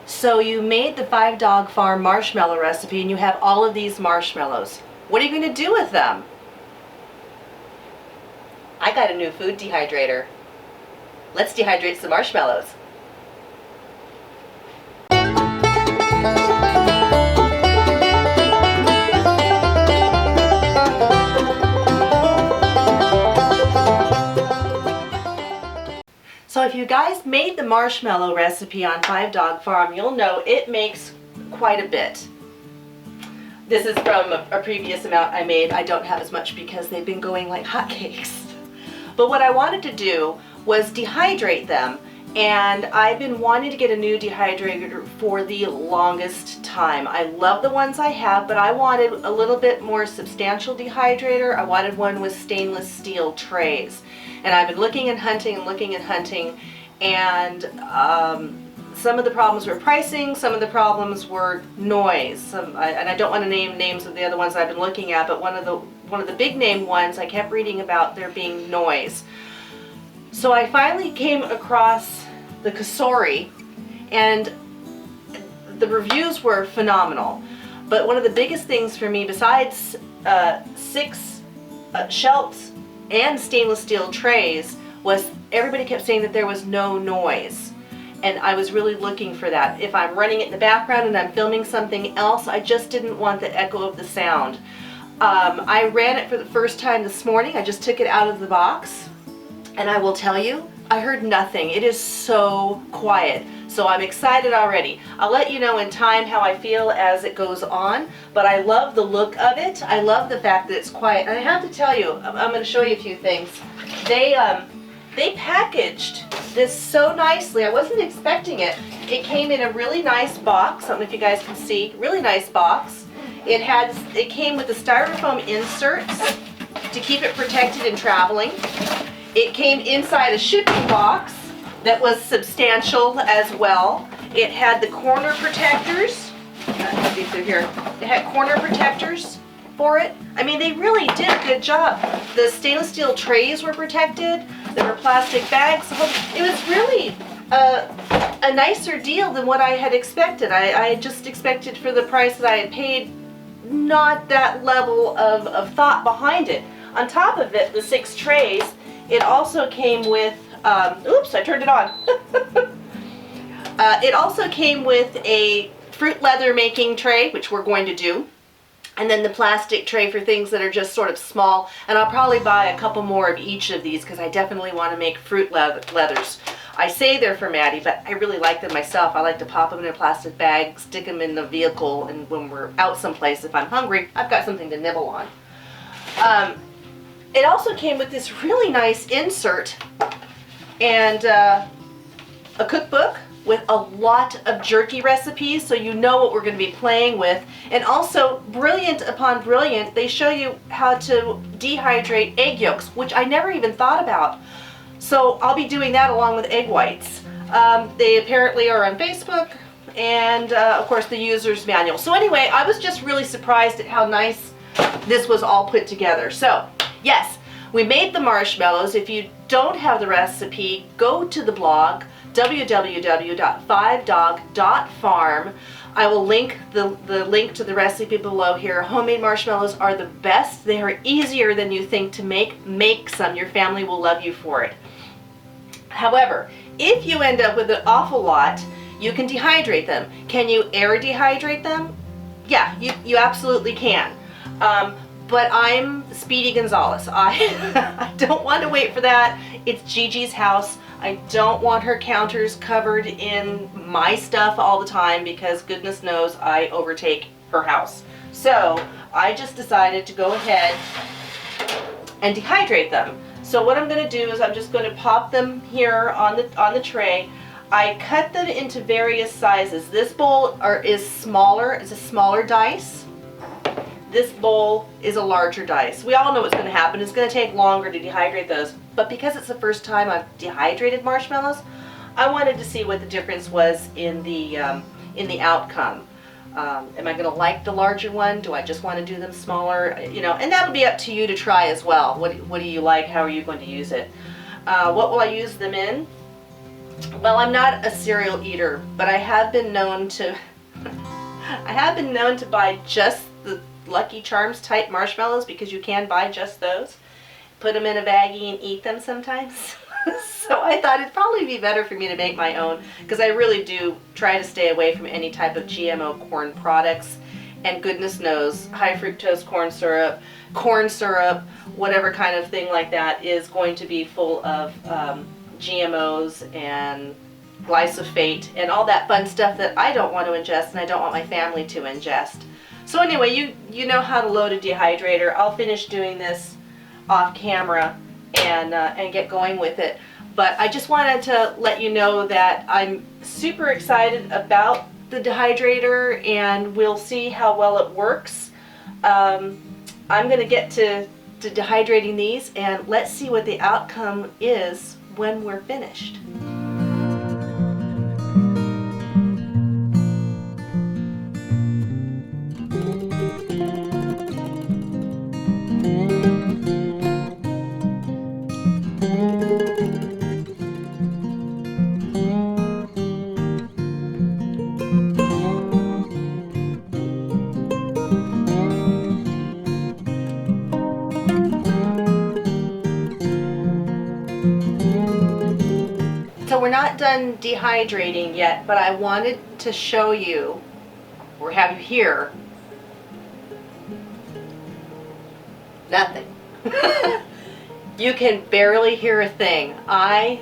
So you made the 5 Dog Farm marshmallow recipe and you have all of these marshmallows. What are you going to do with them? I got a new food dehydrator. Let's dehydrate some marshmallows. So if you guys made the marshmallow recipe on 5 Dog Farm, you'll know it makes quite a bit. This is from a previous amount I made. I don't have as much because they've been going like hotcakes. But what I wanted to do was dehydrate them, and I've been wanting to get a new dehydrator for the longest time. I love the ones I have, but I wanted a little bit more substantial dehydrator. I wanted one with stainless steel trays. And I've been looking and hunting and looking and hunting, and some of the problems were pricing, some of the problems were noise. And I don't want to name names of the other ones I've been looking at, but one of the big name ones I kept reading about there being noise. So I finally came across the Kasori, and the reviews were phenomenal. But one of the biggest things for me, besides 6 shelves and stainless steel trays, was everybody kept saying that there was no noise. And I was really looking for that. If I'm running it in the background and I'm filming something else, I just didn't want the echo of the sound. I ran it for the first time this morning. I just took it out of the box, and I will tell you, I heard nothing. It is so quiet. So I'm excited already. I'll let you know in time how I feel as it goes on, but I love the look of it. I love the fact that it's quiet. And I have to tell you, I'm going to show you a few things. They packaged this so nicely. I wasn't expecting it. It came in a really nice box. I don't know if you guys can see. Really nice box. It came with the styrofoam inserts to keep it protected in traveling. It came inside a shipping box that was substantial as well. It had the corner protectors. Let's see through here. It had corner protectors for it. I mean, they really did a good job. The stainless steel trays were protected. There were plastic bags. It was really a nicer deal than what I had expected. I just expected, for the price that I had paid, not that level of thought behind it. On top of it, the 6 trays, it also came with, oops, I turned it on. It also came with a fruit leather making tray, which we're going to do. And then the plastic tray for things that are just sort of small. And I'll probably buy a couple more of each of these because I definitely want to make fruit leathers. I say they're for Maddie, but I really like them myself. I like to pop them in a plastic bag, stick them in the vehicle, and when we're out someplace, if I'm hungry, I've got something to nibble on. It also came with this really nice insert and a cookbook with a lot of jerky recipes, so you know what we're going to be playing with. And also, brilliant upon brilliant, they show you how to dehydrate egg yolks, which I never even thought about. So I'll be doing that along with egg whites. They apparently are on Facebook, and of course the user's manual. So anyway, I was just really surprised at how nice this was all put together. So yes, we made the marshmallows. If you don't have the recipe, go to the blog, www.5dog.farm. I will link the link to the recipe below here. Homemade marshmallows are the best. They are easier than you think to make. Make some. Your family will love you for it. However, if you end up with an awful lot, you can dehydrate them. Can you air dehydrate them? Yeah, you absolutely can. But I'm Speedy Gonzalez. I don't want to wait for that. It's Gigi's house. I don't want her counters covered in my stuff all the time because goodness knows I overtake her house. So I just decided to go ahead and dehydrate them. So what I'm going to do is I'm just going to pop them here on the tray. I cut them into various sizes. This bowl is smaller. It's a smaller dice. This bowl is a larger dice. We all know what's going to happen. It's going to take longer to dehydrate those. But because it's the first time I've dehydrated marshmallows, I wanted to see what the difference was in the outcome. Am I going to like the larger one? Do I just want to do them smaller? You know, and that'll be up to you to try as well. What do you like? How are you going to use it? What will I use them in? Well, I'm not a cereal eater, but I have been known to buy just the Lucky Charms type marshmallows, because you can buy just those. Put them in a baggie and eat them sometimes. So I thought it'd probably be better for me to make my own, because I really do try to stay away from any type of GMO corn products. And goodness knows, high fructose corn syrup, whatever kind of thing like that is going to be full of GMOs and glyphosate and all that fun stuff that I don't want to ingest and I don't want my family to ingest. So anyway, you know how to load a dehydrator. I'll finish doing this off camera and get going with it. But I just wanted to let you know that I'm super excited about the dehydrator, and we'll see how well it works. I'm going to get to dehydrating these, and let's see what the outcome is when we're finished. So we're not done dehydrating yet, but I wanted to show you, or have you hear, nothing. You can barely hear a thing. I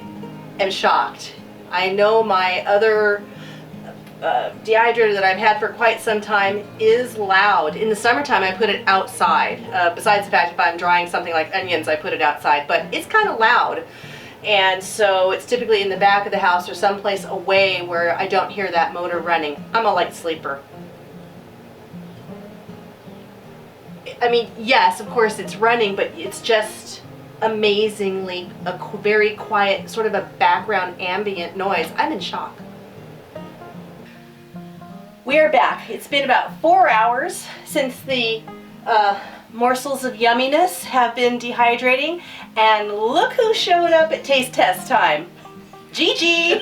am shocked. I know my other dehydrator that I've had for quite some time is loud. In the summertime I put it outside. Besides the fact if I'm drying something like onions I put it outside, but it's kind of loud. And so it's typically in the back of the house or someplace away where I don't hear that motor running. I'm a light sleeper. I mean, yes, of course it's running, but it's just amazingly a very quiet, sort of a background ambient noise. I'm in shock. We are back. It's been about 4 hours since the morsels of yumminess have been dehydrating, and look who showed up at taste test time. Gigi!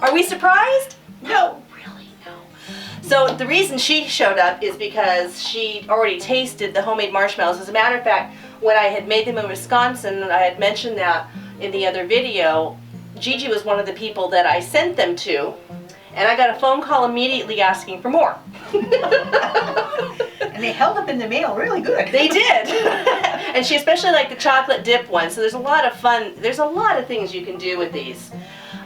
Are we surprised? No, really, no. So the reason she showed up is because she already tasted the homemade marshmallows. As a matter of fact, when I had made them in Wisconsin, and I had mentioned that in the other video, Gigi was one of the people that I sent them to, and I got a phone call immediately asking for more. And they held up in the mail really good. They did. And she especially liked the chocolate dip one, so there's a lot of fun, there's a lot of things you can do with these.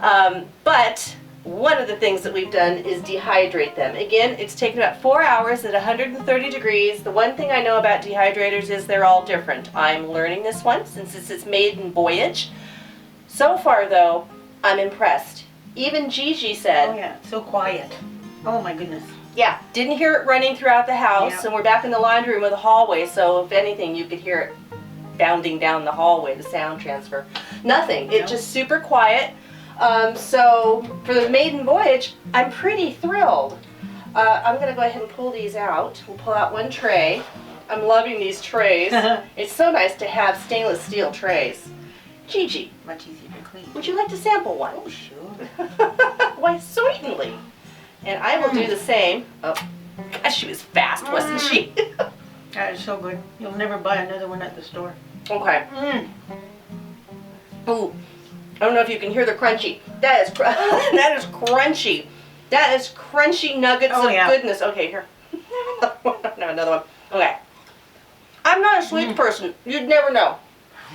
But one of the things that we've done is dehydrate them. Again, it's taken about 4 hours at 130 degrees. The one thing I know about dehydrators is they're all different. I'm learning this one since it's its maiden voyage. So far though, I'm impressed. Even Gigi said, oh yeah, so quiet. Oh my goodness. Yeah, didn't hear it running throughout the house, Yep. And we're back in the laundry room or the hallway, so if anything, you could hear it bounding down the hallway, the sound transfer. Nothing. It's just super quiet. So for the maiden voyage, I'm pretty thrilled. I'm going to go ahead and pull these out. We'll pull out one tray. I'm loving these trays. It's so nice to have stainless steel trays. Gigi, Much easier to clean. would you like to sample one? Oh, sure. Why, certainly. And I will do the same. Oh, gosh, she was fast, wasn't she? That is so good. You'll never buy another one at the store. Okay. Ooh, I don't know if you can hear the crunchy. That is that is crunchy. That is crunchy nuggets of goodness. Okay, here. No, another one. Okay. I'm not a sweet person. You'd never know.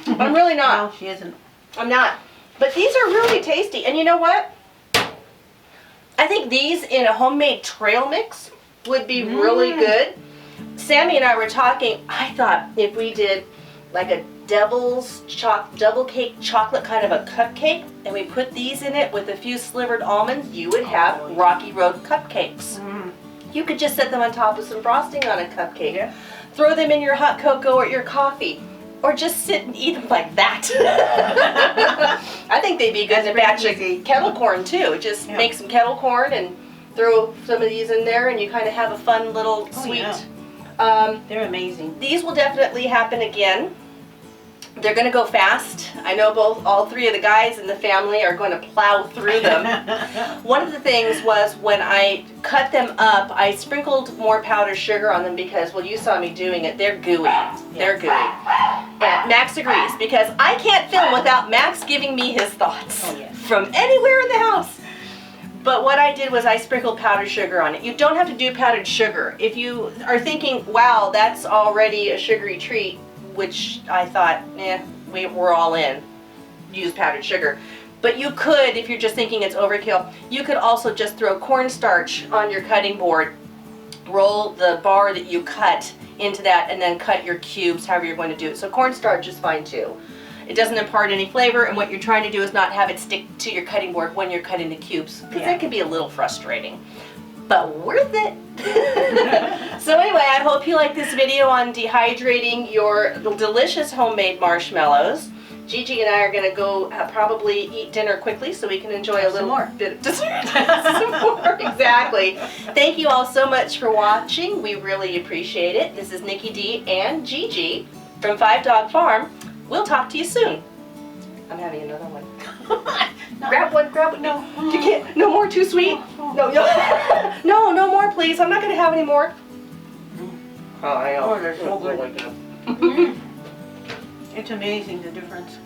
I'm really not. No, she isn't. I'm not. But these are really tasty. And you know what? I think these in a homemade trail mix would be really good. Sammy and I were talking, I thought if we did like a devil's double cake chocolate kind of a cupcake, and we put these in it with a few slivered almonds, you would have Rocky Road cupcakes. You could just set them on top of some frosting on a cupcake. Yeah. Throw them in your hot cocoa or your coffee. Or just sit and eat them like that. I think they'd be good in a batch of kettle corn too. Just make some kettle corn and throw some of these in there, and you kind of have a fun little sweet. Yeah. They're amazing. These will definitely happen again. They're going to go fast. I know all three of the guys in the family are going to plow through them. One of the things was when I cut them up, I sprinkled more powdered sugar on them because, well, you saw me doing it. They're gooey. They're gooey. And Max agrees because I can't film without Max giving me his thoughts from anywhere in the house. But what I did was I sprinkled powdered sugar on it. You don't have to do powdered sugar. If you are thinking, wow, that's already a sugary treat, which I thought, we're all in, use powdered sugar. But you could, if you're just thinking it's overkill, you could also just throw cornstarch on your cutting board, roll the bar that you cut into that, and then cut your cubes however you're going to do it. So cornstarch is fine too. It doesn't impart any flavor, and what you're trying to do is not have it stick to your cutting board when you're cutting the cubes, because that can be a little frustrating. But worth it. So anyway, I hope you like this video on dehydrating your delicious homemade marshmallows. Gigi and I are going to go probably eat dinner quickly so we can enjoy a little more bit of dessert. Some more, exactly. Thank you all so much for watching. We really appreciate it. This is Nikki D and Gigi from 5 Dog Farm. We'll talk to you soon. I'm having another one. Grab one, grab one. No, you can't. No more, too sweet. No, no more, please. I'm not going to have any more. Oh, I know. Oh, they're so good. It's amazing the difference.